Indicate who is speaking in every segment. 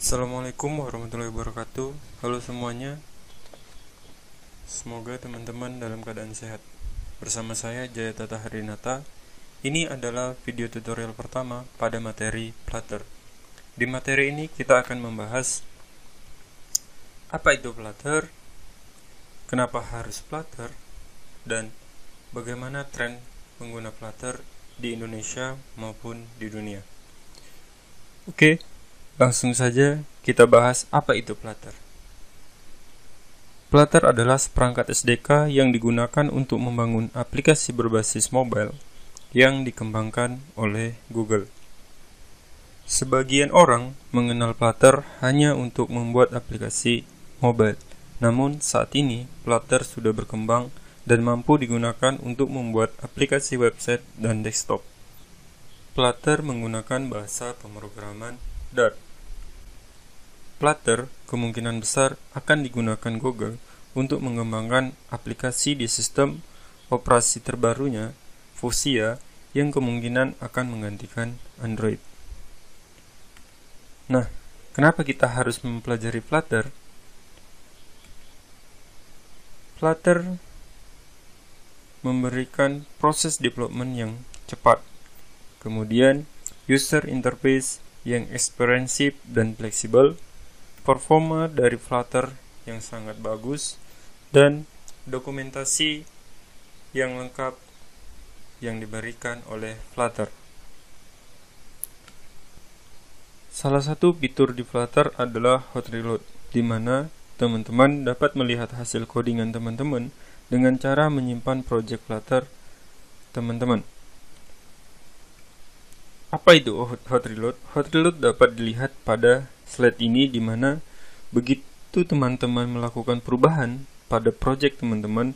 Speaker 1: Assalamualaikum warahmatullahi wabarakatuh. Halo semuanya. Semoga teman-teman dalam keadaan sehat. Bersama saya Jaya Tata Harinata. Ini adalah video tutorial pertama pada materi Flutter. Di materi ini kita akan membahas apa itu Flutter, kenapa harus Flutter, dan bagaimana tren pengguna Flutter di Indonesia maupun di dunia. Oke. Langsung saja kita bahas apa itu Flutter. Flutter adalah seperangkat SDK yang digunakan untuk membangun aplikasi berbasis mobile yang dikembangkan oleh Google. Sebagian orang mengenal Flutter hanya untuk membuat aplikasi mobile. Namun saat ini Flutter sudah berkembang dan mampu digunakan untuk membuat aplikasi website dan desktop. Flutter menggunakan bahasa pemrograman Dart. Flutter kemungkinan besar akan digunakan Google untuk mengembangkan aplikasi di sistem operasi terbarunya, Fuchsia, yang kemungkinan akan menggantikan Android. Nah, kenapa kita harus mempelajari Flutter? Flutter memberikan proses development yang cepat, kemudian user interface yang expressive dan fleksibel, performa dari Flutter yang sangat bagus, dan dokumentasi yang lengkap yang diberikan oleh Flutter. Salah satu fitur di Flutter adalah hot reload, di mana teman-teman dapat melihat hasil codingan teman-teman dengan cara menyimpan project Flutter teman-teman. Apa itu hot reload? Hot reload dapat dilihat pada slide ini, di mana begitu teman-teman melakukan perubahan pada project teman-teman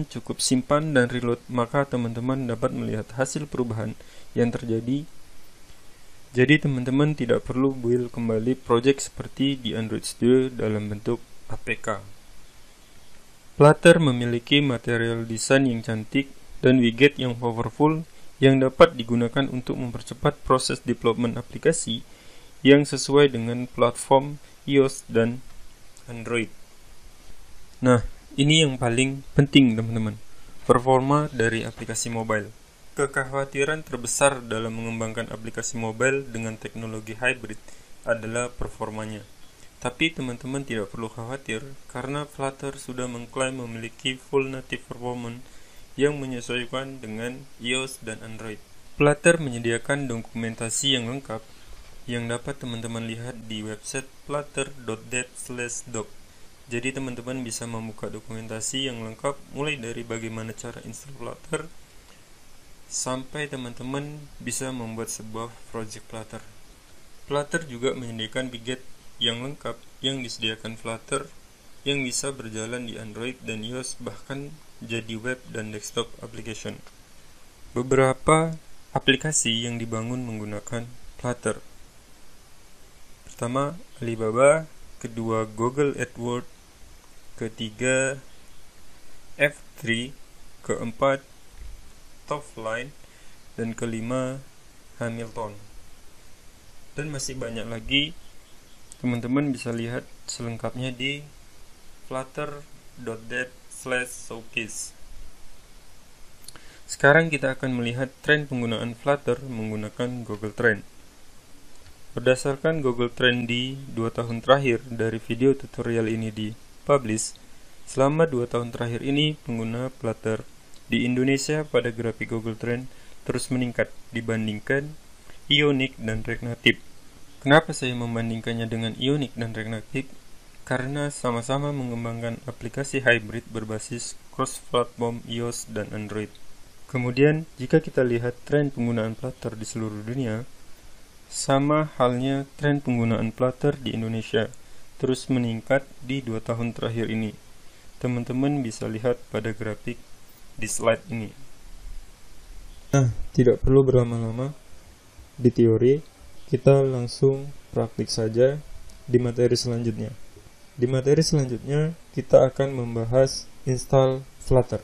Speaker 1: cukup simpan dan reload, maka teman-teman dapat melihat hasil perubahan yang terjadi. Jadi teman-teman tidak perlu build kembali project seperti di Android Studio dalam bentuk APK. Flutter memiliki material desain yang cantik dan widget yang powerful yang dapat digunakan untuk mempercepat proses development aplikasi yang sesuai dengan platform iOS dan Android. Nah, ini yang paling penting teman-teman, performa dari aplikasi mobile. Kekhawatiran terbesar dalam mengembangkan aplikasi mobile dengan teknologi hybrid adalah performanya. Tapi teman-teman tidak perlu khawatir, karena Flutter sudah mengklaim memiliki full native performance yang menyesuaikan dengan iOS dan Android. Flutter menyediakan dokumentasi yang lengkap yang dapat teman-teman lihat di website flutter.dev/doc. Jadi teman-teman bisa membuka dokumentasi yang lengkap mulai dari bagaimana cara install Flutter sampai teman-teman bisa membuat sebuah project Flutter. Flutter juga menyediakan widget yang lengkap yang disediakan Flutter yang bisa berjalan di Android dan iOS, bahkan jadi web dan desktop application. Beberapa aplikasi yang dibangun menggunakan Flutter. Pertama, Alibaba, kedua Google AdWords, ketiga F3, keempat Topline, dan kelima Hamilton. Dan masih banyak lagi. Teman-teman bisa lihat selengkapnya di flutter.dev/showcase. Sekarang kita akan melihat tren penggunaan Flutter menggunakan Google Trend. Berdasarkan Google Trend di 2 tahun terakhir dari video tutorial ini dipublish, selama 2 tahun terakhir ini pengguna Flutter di Indonesia pada grafik Google Trend terus meningkat dibandingkan Ionic dan React Native. Kenapa saya membandingkannya dengan Ionic dan React Native? Karena sama-sama mengembangkan aplikasi hybrid berbasis cross-platform iOS dan Android. Kemudian, jika kita lihat tren penggunaan Flutter di seluruh dunia, sama halnya tren penggunaan Flutter di Indonesia terus meningkat di 2 tahun terakhir ini. Teman-teman bisa lihat pada grafik di slide ini. Nah, tidak perlu berlama-lama di teori, kita langsung praktik saja di materi selanjutnya. Di materi selanjutnya, kita akan membahas install Flutter.